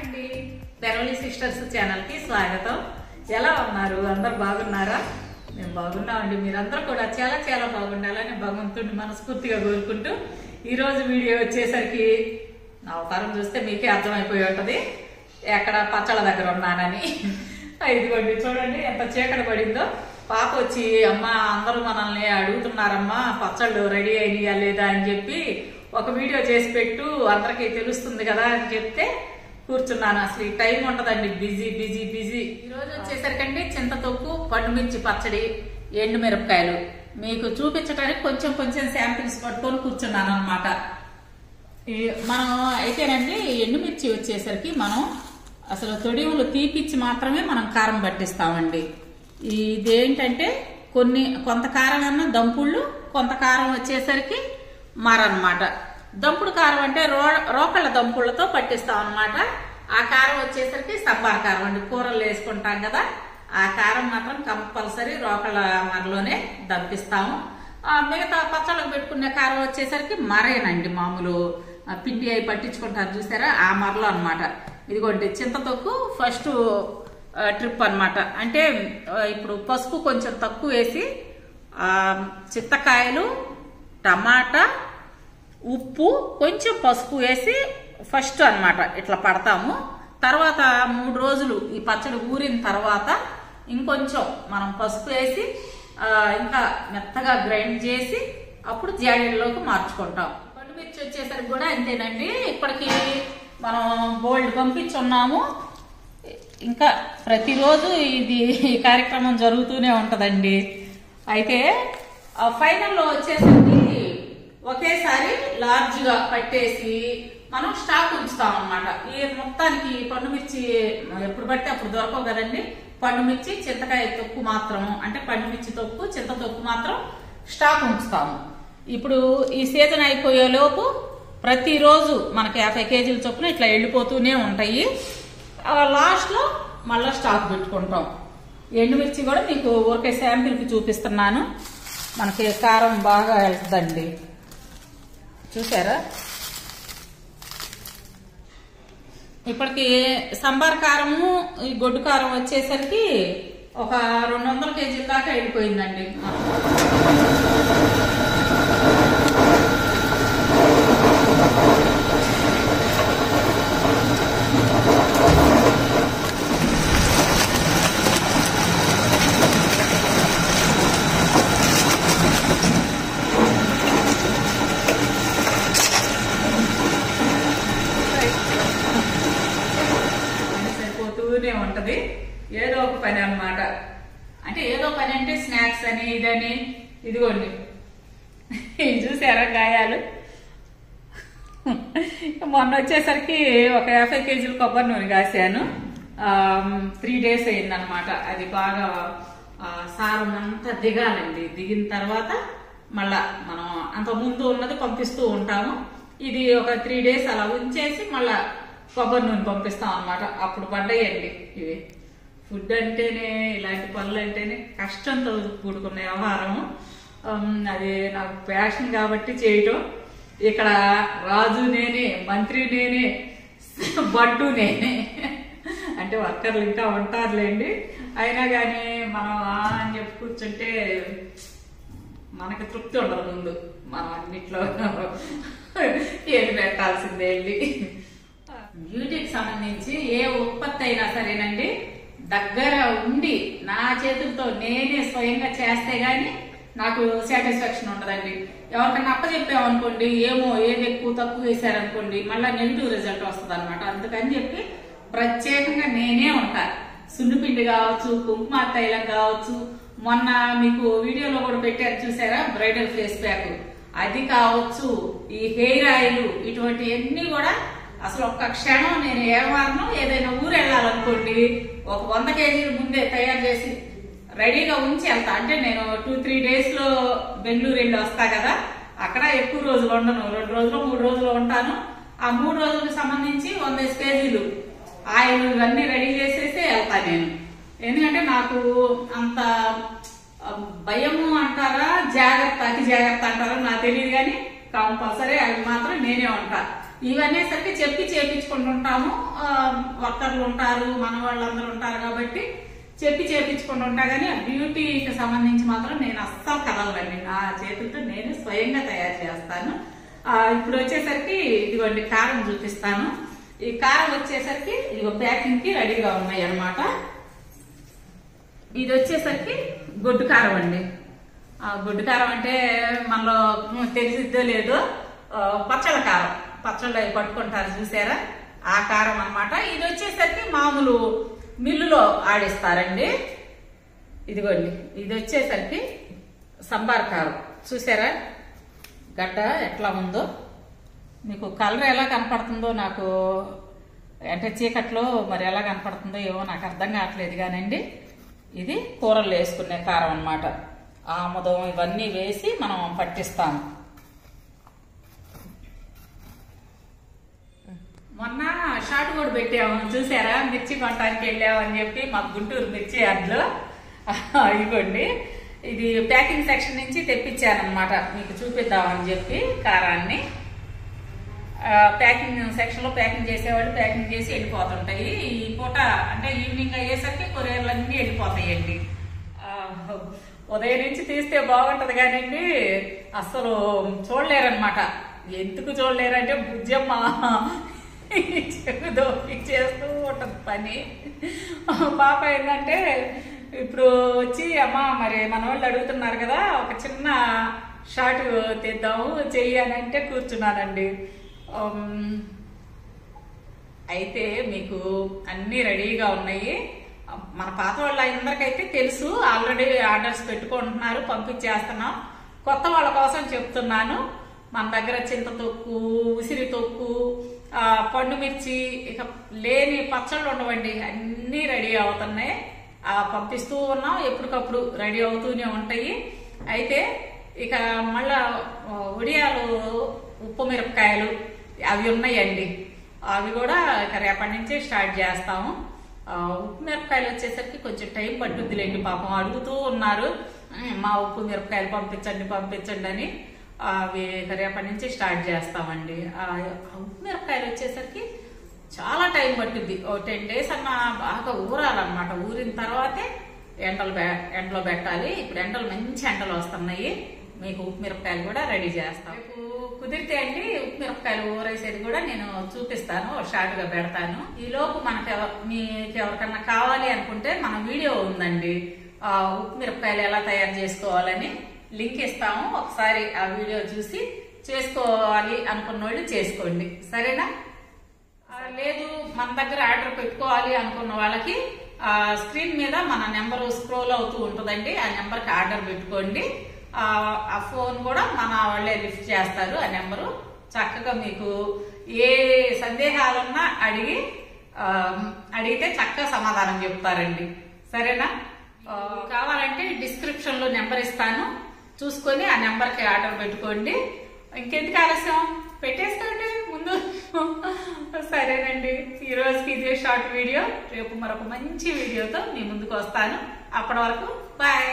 అండి, బెరవలి sisters channel కి స్వాగతం. ఎలా ఉన్నారు? అందరు బాగున్నారా? మేము బాగున్నామండి. మీరందరూ కూడా చాలా చాలా బాగుండాలని భగవంతుడిని మనస్ఫూర్తిగా కోరుకుంటూ ఈ రోజు వీడియో వచ్చేసరికి నా అవతారం చూస్తే మీకే అర్థమైపోయి ఉంటది ఎక్కడ పచ్చళ్ళ దగ్గర ఉన్నానని. ఇదిగోండి చూడండి ఎంత చీకటి పడిందో. పాప వచ్చి అమ్మ అందరూ మనల్ని అడుగుతున్నారమ్మా పచ్చళ్ళు రెడీ అయినాయా లేదా అని చెప్పి ఒక వీడియో చేసి పెట్టు అందరికీ తెలుస్తుంది కదా అని చెప్తే కూర్చున్నాను. అసలు ఈ టైం ఉంటదండి, బిజీ బిజీ బిజీ. ఈ రోజు వచ్చేసరికండి చింతతొక్కు, పండుమిర్చి పచ్చడి, ఎండు మిరపకాయలు మీకు చూపించడానికి కొంచెం కొంచెం శాంపిల్స్ పట్టుకొని కూర్చున్నాను అనమాట. మనం అయితేనండి ఎండుమిర్చి వచ్చేసరికి మనం అసలు తొడిములు తీపిచ్చి మాత్రమే మనం కారం పట్టిస్తామండి. ఇదేంటంటే కొంత కారం అన్న దంపుళ్ళు, కొంత కారం వచ్చేసరికి మారనమాట. దంపుడు కారం అంటే రోకళ్ళ దంపుళ్ళతో పట్టిస్తాం అనమాట. ఆ కారం వచ్చేసరికి సంబార్ కారం అండి, కూరలు వేసుకుంటాం కదా, ఆ కారం మాత్రం కంపల్సరీ రోకళ్ళ మరలోనే దంపిస్తాము. మిగతా పచ్చళ్ళకు పెట్టుకునే కారం వచ్చేసరికి మరేనండి, మామూలు పిండి అయి పట్టించుకుంటారు చూసారా, ఆ మరలో అనమాట. ఇదిగోండి చింతతొక్కు ఫస్ట్ ట్రిప్ అనమాట. అంటే ఇప్పుడు పసుపు కొంచెం తక్కువ వేసి చింతకాయలు, టమాటా, ఉప్పు, కొంచెం పసుపు వేసి ఫస్ట్ అన్నమాట ఇట్లా పడతాము. తర్వాత 3 రోజులు ఈ పచ్చడి ఊరిన తర్వాత ఇంకొంచెం మనం పసుపు వేసి ఇంకా మెత్తగా గ్రైండ్ చేసి అప్పుడు జాడీల్లోకి మార్చుకుంటాం. పండుమిర్చి వచ్చేసరికి కూడా అంతేనండి. ఇప్పటికి మనం బోల్డ్ పంపించున్నాము. ఇంకా ప్రతిరోజు ఇది ఈ కార్యక్రమం జరుగుతూనే ఉంటదండి. అయితే ఫైనల్లో వచ్చేసరికి ఒకేసారి లార్జ్ గా పట్టేసి మనం స్టాక్ ఉంచుతాం అన్నమాట. ఈ మొత్తానికి పండుమిర్చి ఎప్పుడు పడితే అప్పుడు దొరకవు కదండి. పండుమిర్చి, చింతకాయ తొక్కు మాత్రం, అంటే పండుమిర్చి తొక్కు, చింత తొక్కు మాత్రం స్టాక్ ఉంచుతాము. ఇప్పుడు ఈ సీజన్ అయిపోయే లోపు ప్రతిరోజు మనకి 50 కేజీల చొప్పున ఇట్లా వెళ్ళిపోతూనే ఉంటాయి. లాస్ట్ లో మళ్ళా స్టాక్ పెట్టుకుంటాం. ఎండుమిర్చి కూడా మీకు ఊరికే శాంపిల్ కి చూపిస్తున్నాను. మనకి కారం బాగా వెళ్తుందండి, చూసారా. ఇప్పటికి సంబార్ కారము, ఈ గొడ్డు కారం వచ్చేసరికి ఒక 200 కేజీల దాకా వెళ్ళిపోయిందండి. ఉంటది ఏదో ఒక పని అన్నమాట. అంటే ఏదో పని అంటే స్నాక్స్ అని ఇదని. ఇదిగోండి చూసారా గాయాలు. మొన్న వచ్చేసరికి ఒక 50 కేజీలు కొబ్బరి నూనె కాసాను. 3 days అయిందనమాట. అది బాగా సారం అంతా దిగాలండి. దిగిన తర్వాత మళ్ళా మనం అంత ముందు ఉన్నది పంపిస్తూ ఉంటాము. ఇది ఒక 3 days అలా ఉంచేసి మళ్ళా కొబ్బరి నూనె పంపిస్తాం అనమాట. అప్పుడు పడ్డాయండి ఇవి. ఫుడ్ అంటేనే, ఇలాంటి పనులు అంటేనే కష్టంతో కూడుకున్న వ్యవహారం. అది నాకు ప్యాషన్ కాబట్టి చేయటం. ఇక్కడ రాజు నేనే, మంత్రి నేనే, బట్టు నేనే. అంటే వర్కర్లు ఇంకా ఉంటారులేండి. అయినా కానీ మనం అని చెప్పి కూర్చుంటే మనకి తృప్తి ఉండదు. ముందు మనం అన్నిట్లో ఏది పెట్టాల్సిందే అండి. బ్యూటీకి సంబంధించి ఏ ఉత్పత్తి అయినా సరేనండి, దగ్గర ఉండి నా చేతులతో నేనే స్వయంగా చేస్తే గాని నాకు సాటిస్ఫాక్షన్ ఉంటదండి. ఎవరికైనా అప్పచెప్పామనుకోండి, ఏమో ఏది ఎక్కువ తక్కువ వేసారనుకోండి, మళ్ళీ నెగిటివ్ రిజల్ట్ వస్తుంది అనమాట. అందుకని చెప్పి ప్రత్యేకంగా నేనే ఉంటా. సున్నిపిండి కావచ్చు, కుంకుమ తైలం కావచ్చు, మొన్న మీకు వీడియోలో కూడా పెట్టారు చూసారా, బ్రైడల్ ఫేస్ ప్యాక్, అది కావచ్చు, ఈ హెయిర్ ఆయిల్, ఇటువంటివన్నీ కూడా అసలు ఒక్క క్షణం నేను ఏ వారం ఏదైనా ఊరు వెళ్ళాలనుకోండి, ఒక 100 కేజీల ముందే తయారు చేసి రెడీగా ఉంచి వెళ్తా. అంటే నేను 2-3 days లో బెంగళూరు వెళ్ళి వస్తా కదా, అక్కడ ఎక్కువ రోజులు ఉండను, 2 రోజులు 3 రోజులు ఉంటాను. ఆ 3 రోజులకు సంబంధించి 100 కేజీలు ఆయిల్ ఇవన్నీ రెడీ చేసేసి వెళ్తా నేను. ఎందుకంటే నాకు అంత భయము అంటారా, జాగ్రత్త, అతి జాగ్రత్త అంటారా నాకు తెలియదు, కానీ కంపల్సరీ అవి మాత్రం నేనే ఉంటా. ఇవనేసరికి చెప్పి చేపించుకుంటుంటాము. వర్కర్లు ఉంటారు, మన వాళ్ళందరూ ఉంటారు కాబట్టి చెప్పి చేపించుకుంటూ ఉంటా. కానీ బ్యూటీకి సంబంధించి మాత్రం నేను అస్సలు కదలండి. నా చేతులతో నేను స్వయంగా తయారు చేస్తాను. ఇప్పుడు వచ్చేసరికి ఇదిగోండి కారం చూపిస్తాను. ఈ కారం వచ్చేసరికి ఇదిగో ప్యాకింగ్ కి రెడీగా ఉన్నాయి అన్నమాట. ఇది వచ్చేసరికి గొడ్డు కారం అండి. గొడ్డు కారం అంటే మనలో తెలిసిద్దో లేదో, పచ్చళ్ళ కారం, పచ్చళ్ళు అవి పట్టుకుంటారు చూసారా, ఆ కారం అన్నమాట. ఇది వచ్చేసరికి మామూలు మిల్లులో ఆడిస్తారండి. ఇదిగోండి ఇది వచ్చేసరికి సంబార్ కారం. చూసారా గడ్డ ఎట్లా ఉందో, మీకు కలర్ ఎలా కనపడుతుందో నాకు అంటే చీకట్లో మరి ఎలా కనపడుతుందో ఏమో నాకు అర్థం కావట్లేదు. కానండి ఇది కూరలు వేసుకునే కారం అన్నమాట. ఆముదం ఇవన్నీ వేసి మనం పట్టిస్తాము. మొన్న షార్ట్ కూడా పెట్టాము చూసారా, మిర్చి కొనడానికి వెళ్ళాము అని చెప్పి మా గుంటూరు మిర్చి యార్డ్లో. ఇవ్వండి ఇది ప్యాకింగ్ సెక్షన్ నుంచి తెప్పించానమాట, మీకు చూపిద్దామని చెప్పి కారాన్ని. ప్యాకింగ్ సెక్షన్ లో ప్యాకింగ్ చేసేవాళ్ళు ప్యాకింగ్ చేసి వెళ్ళిపోతుంటాయి. ఈ పూట అంటే ఈవినింగ్ అయ్యేసరికి కొరియర్లు అన్నీ వెళ్ళిపోతాయండి. ఉదయం నుంచి తీస్తే బాగుంటది కానండి అసలు చూడలేరనమాట. ఎందుకు చూడలేరంటే బుజ్జమ్మ చేస్తూ ఉంటది పని. పాప ఏంటంటే ఇప్పుడు వచ్చి అమ్మ మరి మన వాళ్ళు అడుగుతున్నారు కదా ఒక చిన్న షార్ట్ తీద్దాము చెయ్యాలంటే కూర్చున్నానండి. అయితే మీకు అన్ని రెడీగా ఉన్నాయి. మన పాత వాళ్ళందరికైతే తెలుసు, ఆల్రెడీ ఆర్డర్స్ పెట్టుకుంటున్నారు, పంపించేస్తున్నాం. కొత్త వాళ్ళ కోసం చెప్తున్నాను. మన దగ్గర చింత తొక్కు, ఉసిరి తొక్కు, పండు మిర్చి, ఇక లేని పచ్చళ్ళు ఉండవండి, అన్నీ రెడీ అవుతున్నాయి. పంపిస్తూ ఉన్నాం, ఎప్పటికప్పుడు రెడీ అవుతూనే ఉంటాయి. అయితే ఇక మళ్ళా ఉడియాలు, ఉప్పు మిరపకాయలు అవి ఉన్నాయండి. అవి కూడా ఇక రేపటి నుంచే స్టార్ట్ చేస్తాము. ఉప్పు మిరపకాయలు వచ్చేసరికి కొంచెం టైం పట్టుద్దిలేండి, పాపం అడుగుతూ ఉన్నారు మా ఉప్పు మిరపకాయలు పంపించండి పంపించండి అని. అవి రేపటి నుంచి స్టార్ట్ చేస్తామండి. ఉప్పు మిరపకాయలు వచ్చేసరికి చాలా టైం పట్టుద్ది. 10 days అన్న బాగా ఊరాలన్నమాట. ఊరిన తర్వాతే ఎండలో పెట్టాలి. ఇప్పుడు ఎండలు మంచి ఎండలు వస్తున్నాయి. మీకు ఉప్పు మిరపకాయలు కూడా రెడీ చేస్తాం. కుదిరితే అండి ఉప్పు మిరపకాయలు ఊరేసేది కూడా నేను చూపిస్తాను, షార్ట్ గా పెడతాను. ఈ లోపు మీకు ఎవరికన్నా కావాలి అనుకుంటే మన వీడియో ఉందండి, ఉప్పు మిరపకాయలు ఎలా తయారు చేసుకోవాలని లింక్ ఇస్తాము. ఒకసారి ఆ వీడియో చూసి చేసుకోవాలి అనుకున్న వాళ్ళు చేసుకోండి, సరేనా? లేదు మన దగ్గర ఆర్డర్ పెట్టుకోవాలి అనుకున్న వాళ్ళకి స్క్రీన్ మీద మన నెంబర్ స్క్రోల్ అవుతూ ఉంటుందండి. ఆ నెంబర్కి ఆర్డర్ పెట్టుకోండి. ఆ ఫోన్ కూడా మన వాళ్ళే లిఫ్ట్ చేస్తారు. ఆ నెంబరు చక్కగా మీకు ఏ సందేహాలున్నా అడిగితే చక్కగా సమాధానం చెప్తారండి, సరేనా? కావాలంటే డిస్క్రిప్షన్ లో నెంబర్ ఇస్తాను, చూసుకొని ఆ నెంబర్కి ఆర్డర్ పెట్టుకోండి. ఇంకెందుకు ఆలస్యం, పెట్టేసుకోండి ముందు. సరేనండి, ఈ రోజుకి ఇదే షార్ట్ వీడియో. రేపు మరొక మంచి వీడియోతో మీ ముందుకు వస్తాను. అప్పటి వరకు బాయ్.